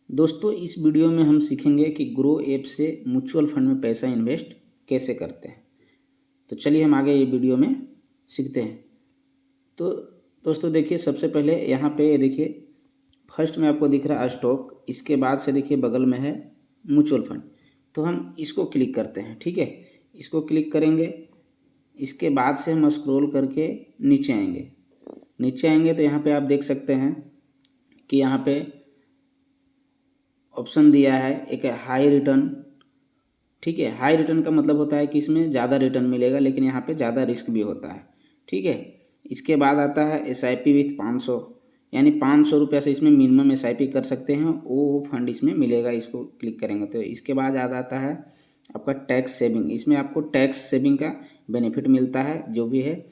दोस्तों इस वीडियो में हम सीखेंगे कि ग्रो ऐप से म्यूचुअल फंड में पैसा इन्वेस्ट कैसे करते हैं। तो चलिए हम आगे ये वीडियो में सीखते हैं। तो दोस्तों देखिए, सबसे पहले यहाँ पे ये देखिए, फर्स्ट में आपको दिख रहा है स्टॉक, इसके बाद से देखिए बगल में है म्यूचुअल फंड। तो हम इसको क्लिक करते हैं, ठीक है। इसको क्लिक करेंगे, इसके बाद से हम स्क्रॉल करके नीचे आएंगे। नीचे आएंगे तो यहाँ पे आप देख सकते हैं कि यहाँ पे ऑप्शन दिया है एक हाई रिटर्न, ठीक है। हाई रिटर्न का मतलब होता है कि इसमें ज़्यादा रिटर्न मिलेगा, लेकिन यहाँ पे ज़्यादा रिस्क भी होता है, ठीक है। इसके बाद आता है SIP विथ 500, यानी 500 रुपये से इसमें मिनिमम SIP कर सकते हैं, वो फंड इसमें मिलेगा। इसको क्लिक करेंगे तो इसके बाद याद आता है आपका टैक्स सेविंग। इसमें आपको टैक्स सेविंग का बेनिफिट मिलता है, जो भी है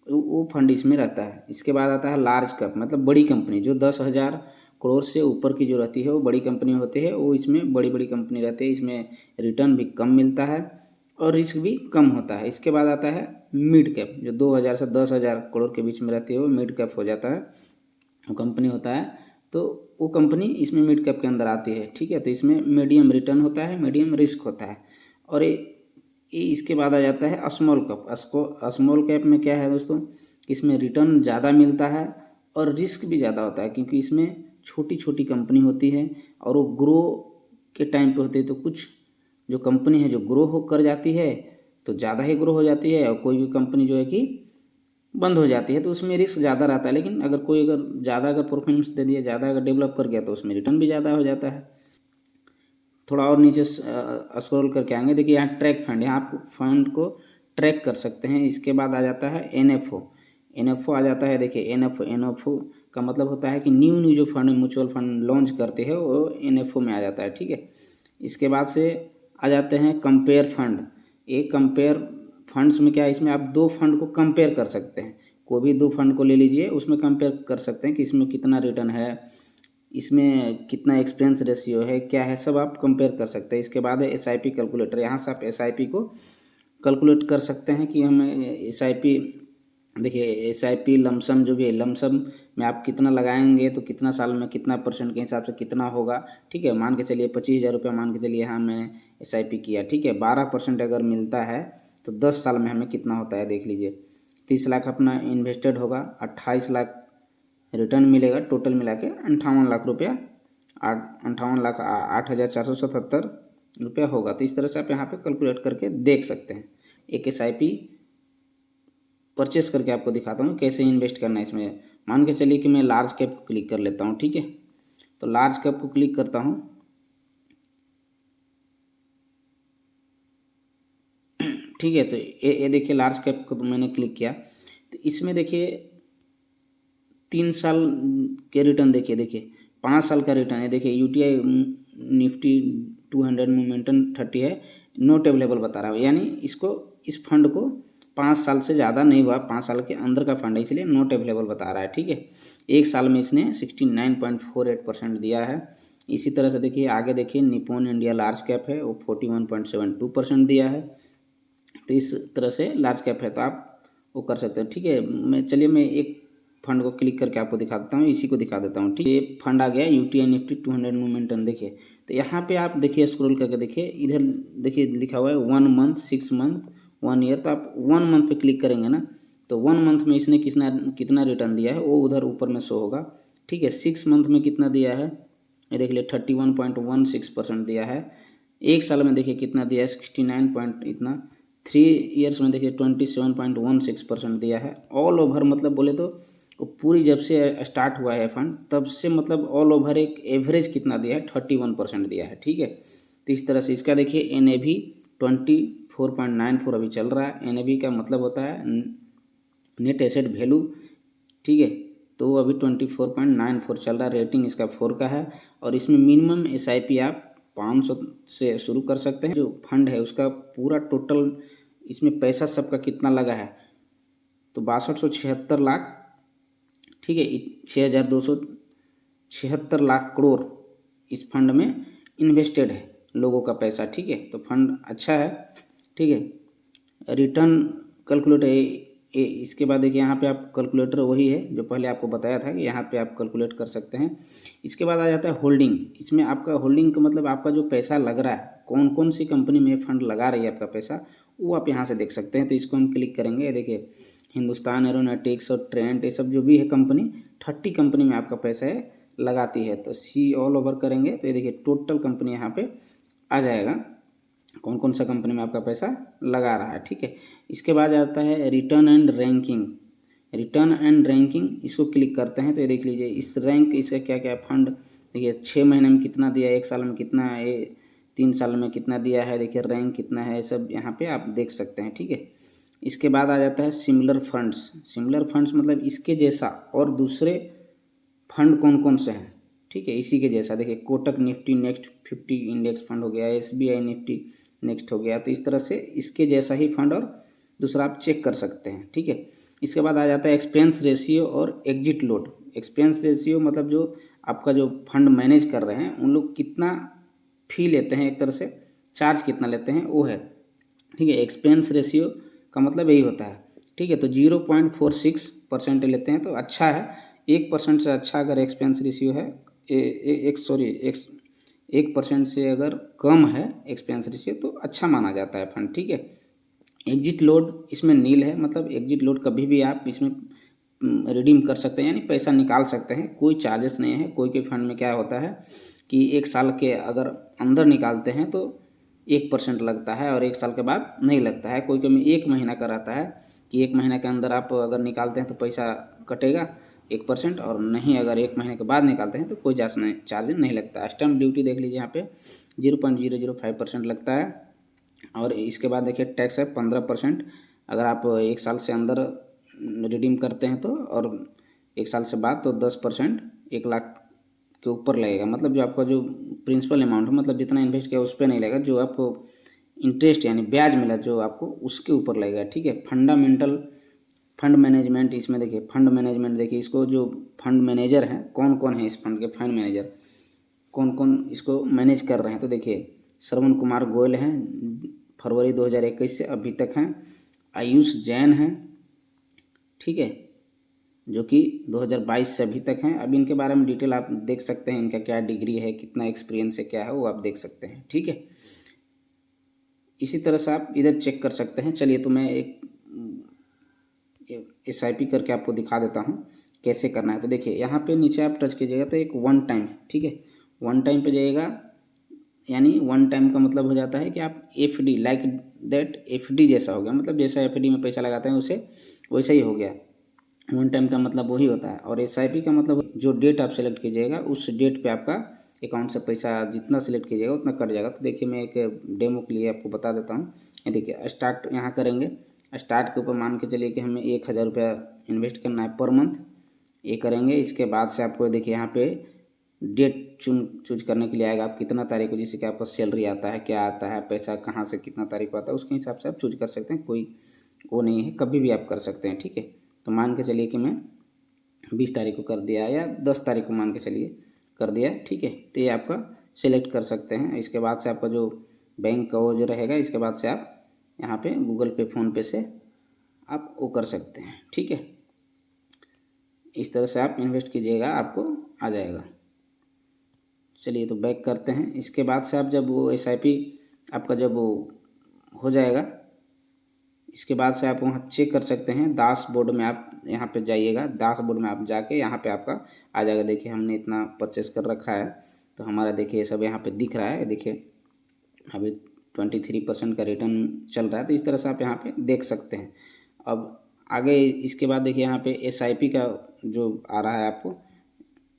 वो फंड इसमें रहता है। इसके बाद आता है लार्ज कैप, मतलब बड़ी कंपनी जो 10,000 करोड़ से ऊपर की जो रहती है वो बड़ी कंपनी होती है, वो इसमें बड़ी बड़ी कंपनी रहती है। इसमें रिटर्न भी कम मिलता है और रिस्क भी कम होता है। इसके बाद आता है मिड कैप, जो 2,000 से 10,000 करोड़ के बीच में रहती है वो मिड कैप हो जाता है, वो कंपनी होता है। तो वो कंपनी इसमें मिड कैप के अंदर आती है, ठीक है। तो इसमें मीडियम रिटर्न होता है, मीडियम रिस्क होता है। और ये इसके बाद आ जाता है स्मॉल कैप। स्मॉल कैप में क्या है दोस्तों, इसमें रिटर्न ज़्यादा मिलता है और रिस्क भी ज़्यादा होता है, क्योंकि इसमें छोटी छोटी कंपनी होती है और वो ग्रो के टाइम पे होती है। तो कुछ जो कंपनी है जो ग्रो हो कर जाती है तो ज़्यादा ही ग्रो हो जाती है, और कोई भी कंपनी जो है कि बंद हो जाती है, तो उसमें रिस्क ज़्यादा रहता है। लेकिन अगर ज़्यादा अगर परफॉर्मेंस दे दिया, ज़्यादा अगर डेवलप कर गया, तो उसमें रिटर्न भी ज़्यादा हो जाता है। थोड़ा और नीचे स्क्रॉल करके आएंगे, देखिए यहाँ ट्रैक फंड, यहाँ आप फंड को ट्रैक कर सकते हैं। इसके बाद आ जाता है NFO आ जाता है। देखिए NFO का मतलब होता है कि न्यू जो फंड म्यूचुअल फंड लॉन्च करते हैं वो NFO में आ जाता है, ठीक है। इसके बाद से आ जाते हैं कंपेयर फंड। एक कंपेयर फंड्स में क्या है, इसमें आप दो फंड को कंपेयर कर सकते हैं। कोई भी दो फंड को ले लीजिए, उसमें कंपेयर कर सकते हैं कि इसमें कितना रिटर्न है, इसमें कितना एक्सपेंस रेशियो है, क्या है, सब आप कंपेयर कर सकते हैं। इसके बाद है SIP कैलकुलेटर। यहाँ से आप SIP को कैलकुलेट कर सकते हैं कि हमें SIP, देखिए SIP लमसम जो भी है, लमसम में आप कितना लगाएंगे तो कितना साल में कितना परसेंट के हिसाब से कितना होगा, ठीक है। मान के चलिए 25,000 रुपये मान के चलिए, हाँ मैंने SIP किया, ठीक है। 12% अगर मिलता है तो 10 साल में हमें कितना होता है देख लीजिए। 30 लाख अपना इन्वेस्टेड होगा, 28 लाख रिटर्न मिलेगा, टोटल मिला के 58 लाख रुपया, 58,08,477 होगा। तो इस तरह से आप यहाँ पे कैलकुलेट करके देख सकते हैं। एक SIP परचेस करके आपको दिखाता हूँ कैसे इन्वेस्ट करना है इसमें। मान के चलिए कि मैं लार्ज कैप को क्लिक कर लेता हूँ, ठीक है। तो लार्ज कैप को क्लिक करता हूँ, ठीक है। तो ये देखिए लार्ज कैप को तो मैंने क्लिक किया, तो इसमें देखिए 3 साल के रिटर्न देखिए 5 साल का रिटर्न है। देखिए UTI निफ्टी 200 मोमेंटम 30 है, नॉट अवेलेबल बता रहा है, यानी इस फंड को 5 साल से ज़्यादा नहीं हुआ, 5 साल के अंदर का फंड है, इसलिए नॉट अवेलेबल बता रहा है, ठीक है। एक साल में इसने 69.48% दिया है। इसी तरह से देखिए आगे देखिए निप्पॉन इंडिया लार्ज कैप है, वो 41.72% दिया है। तो इस तरह से लार्ज कैप है तो आप वो कर सकते हैं, ठीक है। मैं एक फंड को क्लिक करके आपको दिखाता हूँ, इसी को दिखा देता हूँ, ठीक है। ये फंड आ गया UTI निफ्टी 200 मोमेंटम, देखिए। तो यहाँ पे आप देखिए स्क्रॉल करके देखिए, इधर देखिए लिखा हुआ है 1 मंथ, 6 मंथ, 1 ईयर। तो आप 1 मंथ पे क्लिक करेंगे ना, तो 1 मंथ में इसने कितना रिटर्न दिया है वो उधर ऊपर में शो होगा, ठीक है। 6 मंथ में कितना दिया है ये देख लिए, 31.16% दिया है। एक साल में देखिए कितना दिया है, 69 पॉइंट इतना। 3 ईयर्स में देखिए 27.16% दिया है। ऑल ओवर मतलब बोले तो वो पूरी जब से स्टार्ट हुआ है फंड तब से, मतलब ऑल ओवर एक एवरेज कितना दिया है, 31% दिया है, ठीक है। तो इस तरह से इसका देखिए NAV 24.94 अभी चल रहा है। NAV का मतलब होता है नेट एसेट वैल्यू, ठीक है। तो वो अभी 24.94 चल रहा है। रेटिंग इसका 4 का है। और इसमें मिनिमम SIP आप 500 से शुरू कर सकते हैं। जो फंड है उसका पूरा टोटल इसमें पैसा सबका कितना लगा है, तो 6276 लाख, ठीक है। 6276 लाख करोड़ इस फंड में इन्वेस्टेड है लोगों का पैसा, ठीक है। तो फंड अच्छा है, ठीक है। रिटर्न कैलकुलेट इसके बाद देखिए यहाँ पे आप कैलकुलेटर वही है जो पहले आपको बताया था कि यहाँ पे आप कैलकुलेट कर सकते हैं। इसके बाद आ जाता है होल्डिंग। इसमें आपका होल्डिंग का मतलब आपका जो पैसा लग रहा है, कौन कौन सी कंपनी में फंड लगा रही है आपका पैसा, वो आप यहाँ से देख सकते हैं। तो इसको हम क्लिक करेंगे, देखिए हिंदुस्तान एरोनॉटिक्स और ट्रेंट, ये सब जो भी है कंपनी, 30 कंपनी में आपका पैसा है लगाती है। तो सी ऑल ओवर करेंगे तो ये देखिए टोटल कंपनी यहाँ पे आ जाएगा, कौन कौन सा कंपनी में आपका पैसा लगा रहा है। ठीक है, इसके बाद आता है return and ranking. Return and ranking, इसको क्लिक करते हैं तो ये देख लीजिए इस रैंक, इसका क्या क्या फंड, देखिए 6 महीने में कितना दिया, 1 साल में कितना है, 3 साल में कितना दिया है, देखिए रैंक कितना है, सब यहाँ पे आप देख सकते हैं। ठीक है, इसके बाद आ जाता है सिमिलर फंड्स। सिमिलर फंड्स मतलब इसके जैसा और दूसरे फंड कौन कौन से हैं। ठीक है, इसी के जैसा देखिए Kotak Nifty next 50 index fund हो गया, एसबीआई निफ्टी नेक्स्ट हो गया। तो इस तरह से इसके जैसा ही फंड और दूसरा आप चेक कर सकते हैं। ठीक है, इसके बाद आ जाता है एक्सपेंस रेशियो और एग्जिट लोड। एक्सपेंस रेशियो मतलब जो आपका जो फंड मैनेज कर रहे हैं उन लोग कितना फी लेते हैं, एक तरह से चार्ज कितना लेते हैं वो है। ठीक है, एक्सपेंस रेशियो का मतलब यही होता है। ठीक है, तो 0.46% लेते हैं तो अच्छा है। 1% से अच्छा अगर एक्सपेंस रेशियो है, 1% से अगर कम है एक्सपेंस रेशियो तो अच्छा माना जाता है फंड। ठीक है, एग्जिट लोड इसमें नील है, मतलब एग्जिट लोड कभी भी आप इसमें रिडीम कर सकते हैं, यानी पैसा निकाल सकते हैं, कोई चार्जेस नहीं है। कोई कोई फंड में क्या होता है कि 1 साल के अगर अंदर निकालते हैं तो 1% लगता है और 1 साल के बाद नहीं लगता है। कोई कोई में 1 महीना का रहता है कि 1 महीने के अंदर आप अगर निकालते हैं तो पैसा कटेगा 1%, और नहीं अगर 1 महीने के बाद निकालते हैं तो कोई चार्ज नहीं लगता है। स्टैम्प ड्यूटी देख लीजिए यहाँ पे 0.005% लगता है। और इसके बाद देखिए टैक्स है 15%, अगर आप 1 साल से अंदर रिडीम करते हैं तो, और 1 साल से बाद तो 10%, 1 लाख के ऊपर लगेगा। मतलब जो आपका जो प्रिंसिपल अमाउंट है, मतलब जितना इन्वेस्ट किया उस पर नहीं लगेगा, जो आपको इंटरेस्ट यानी ब्याज मिला जो आपको उसके ऊपर लगेगा। ठीक है, फंडामेंटल फंड मैनेजमेंट, इसमें देखिए फंड मैनेजमेंट, देखिए इसको जो फंड मैनेजर हैं कौन कौन है, इस फंड के फंड मैनेजर कौन कौन इसको मैनेज कर रहे हैं। तो देखिए श्रवण कुमार गोयल हैं, फरवरी 2021 से अभी तक हैं। आयुष जैन हैं, ठीक है, जो कि 2022 से अभी तक हैं। अब इनके बारे में डिटेल आप देख सकते हैं, इनका क्या डिग्री है, कितना एक्सपीरियंस है, क्या है वो आप देख सकते हैं। ठीक है, इसी तरह से आप इधर चेक कर सकते हैं। चलिए तो मैं एक SIP करके आपको दिखा देता हूँ कैसे करना है। तो देखिए यहाँ पे नीचे आप टच कीजिएगा तो एक 1 टाइम, ठीक है, 1 टाइम पे जाइएगा, यानी 1 टाइम का मतलब हो जाता है कि आप FD लाइक दैट, FD जैसा हो गया, मतलब जैसा FD में पैसा लगाते हैं उसे वैसा ही हो गया। 1 टाइम का मतलब वही होता है। और SIP का मतलब जो डेट आप सेलेक्ट कीजिएगा उस डेट पे आपका अकाउंट से पैसा जितना सेलेक्ट कीजिएगा उतना कट जाएगा। तो देखिए मैं एक डेमो के लिए आपको बता देता हूँ। ये देखिए स्टार्ट यहाँ करेंगे, स्टार्ट के ऊपर मान के चलिए कि हमें 1000 रुपया इन्वेस्ट करना है पर मंथ, ये करेंगे। इसके बाद से आपको देखिए यहाँ पे डेट चूज करने के लिए आएगा, आप कितना तारीख को, जैसे कि आपका सैलरी आता है, क्या आता है, पैसा कहाँ से कितना तारीख को आता है, उसके हिसाब से आप चूज कर सकते हैं। कोई वो नहीं है, कभी भी आप कर सकते हैं। ठीक है, तो मान के चलिए कि मैं 20 तारीख को कर दिया या 10 तारीख को मान के चलिए कर दिया। ठीक है, तो ये आपका सिलेक्ट कर सकते हैं। इसके बाद से आपका जो बैंक का वो जो रहेगा, इसके बाद से आप यहाँ पे गूगल पे, फ़ोनपे से आप वो कर सकते हैं। ठीक है, इस तरह से आप इन्वेस्ट कीजिएगा, आपको आ जाएगा। चलिए तो बैक करते हैं। इसके बाद से आप जब वो SIP आपका जब वो हो जाएगा, इसके बाद से आप वहाँ चेक कर सकते हैं। डैशबोर्ड में आप यहाँ पे जाइएगा, डैशबोर्ड में आप जाके यहाँ पे आपका आ जाएगा। देखिए हमने इतना परचेस कर रखा है तो हमारा देखिए सब यहाँ पे दिख रहा है। देखिए अभी 23% का रिटर्न चल रहा है। तो इस तरह से आप यहाँ पे देख सकते हैं। अब आगे इसके बाद देखिए यहाँ पे SIP का जो आ रहा है आपको,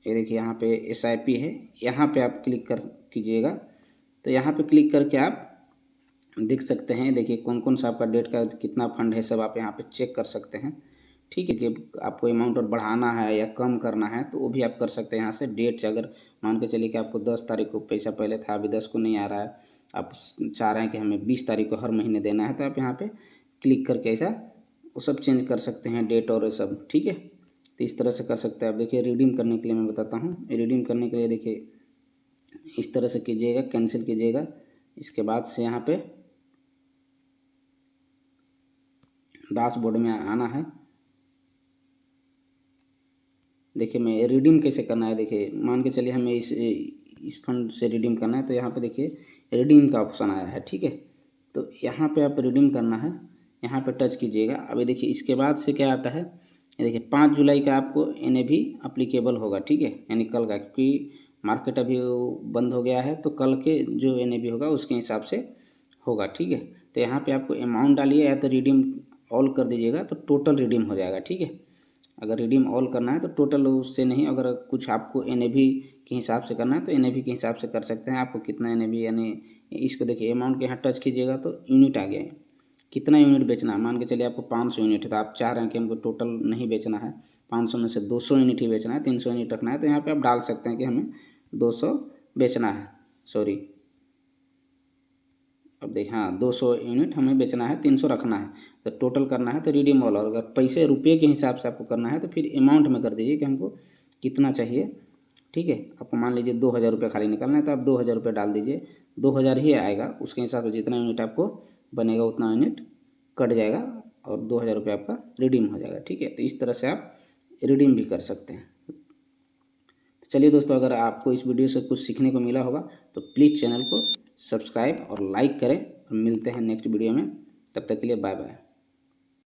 ये देखिए यहाँ पे SIP है, यहाँ पे आप क्लिक कर कीजिएगा। तो यहाँ पे क्लिक करके आप देख सकते हैं, देखिए कौन कौन सा आपका डेट का कितना फंड है, सब आप यहाँ पे चेक कर सकते हैं। ठीक है, कि आपको अमाउंट और बढ़ाना है या कम करना है तो वो भी आप कर सकते हैं यहाँ से। डेट से अगर मान के चलिए कि आपको 10 तारीख को पैसा पहले था, अभी 10 को नहीं आ रहा है, आप चाह रहे हैं कि हमें 20 तारीख को हर महीने देना है, तो आप यहाँ पे क्लिक करके ऐसा वो सब चेंज कर सकते हैं, डेट और सब। ठीक है, तो इस तरह से कर सकते हैं आप। देखिए रिडीम करने के लिए मैं बताता हूँ, रिडीम करने के लिए देखिए इस तरह से कीजिएगा, कैंसिल कीजिएगा। इसके बाद से यहाँ पे डैशबोर्ड में आना है। देखिए मैं रिडीम कैसे करना है, देखिए मान के चलिए हमें इस फंड से रिडीम करना है, तो यहाँ पे देखिए रिडीम का ऑप्शन आया है, ठीक है। तो यहाँ पे आप रिडीम करना है, यहाँ पे टच कीजिएगा। अभी देखिए इसके बाद से क्या आता है, ये देखिए 5 जुलाई का आपको NAV अप्लीकेबल होगा, ठीक है, यानी कल का, क्योंकि मार्केट अभी बंद हो गया है, तो कल के जो NAV होगा उसके हिसाब से होगा, ठीक है। तो यहाँ पे आपको अमाउंट डालिए, या तो रिडीम ऑल कर दीजिएगा तो टोटल रिडीम हो जाएगा, ठीक है। अगर रिडीम ऑल करना है तो टोटल उससे नहीं, अगर कुछ आपको NAV के हिसाब से करना है तो NAV के हिसाब से कर सकते हैं। आपको कितना NAV, यानी इसको देखिए अमाउंट के यहाँ टच कीजिएगा तो यूनिट आ गया है, कितना यूनिट बेचना है। मान के चलिए आपको 500 यूनिट है, तो आप चाह रहे हैं कि हमको टोटल नहीं बेचना है, 500 में से 200 यूनिट ही बेचना है, 300 यूनिट रखना है, तो यहाँ पे आप डाल सकते हैं कि हमें 200 बेचना है, सॉरी अब देख, हाँ 200 यूनिट हमें बेचना है, 300 रखना है, तो टोटल करना है तो रिडीम ऑल। और अगर पैसे रुपये के हिसाब से आपको करना है तो फिर अमाउंट में कर दीजिए कि हमको कितना चाहिए, ठीक है। आपको मान लीजिए 2000 रुपये खाली निकालना है, तो आप 2000 रुपये डाल दीजिए, 2000 ही आएगा, उसके हिसाब से जितना यूनिट आपको बनेगा उतना यूनिट कट जाएगा और 2000 रुपये आपका रिडीम हो जाएगा, ठीक है। तो इस तरह से आप रिडीम भी कर सकते हैं। तो चलिए दोस्तों, अगर आपको इस वीडियो से कुछ सीखने को मिला होगा तो प्लीज़ चैनल को सब्सक्राइब और लाइक करें, और मिलते हैं नेक्स्ट वीडियो में। तब तक के लिए बाय बाय।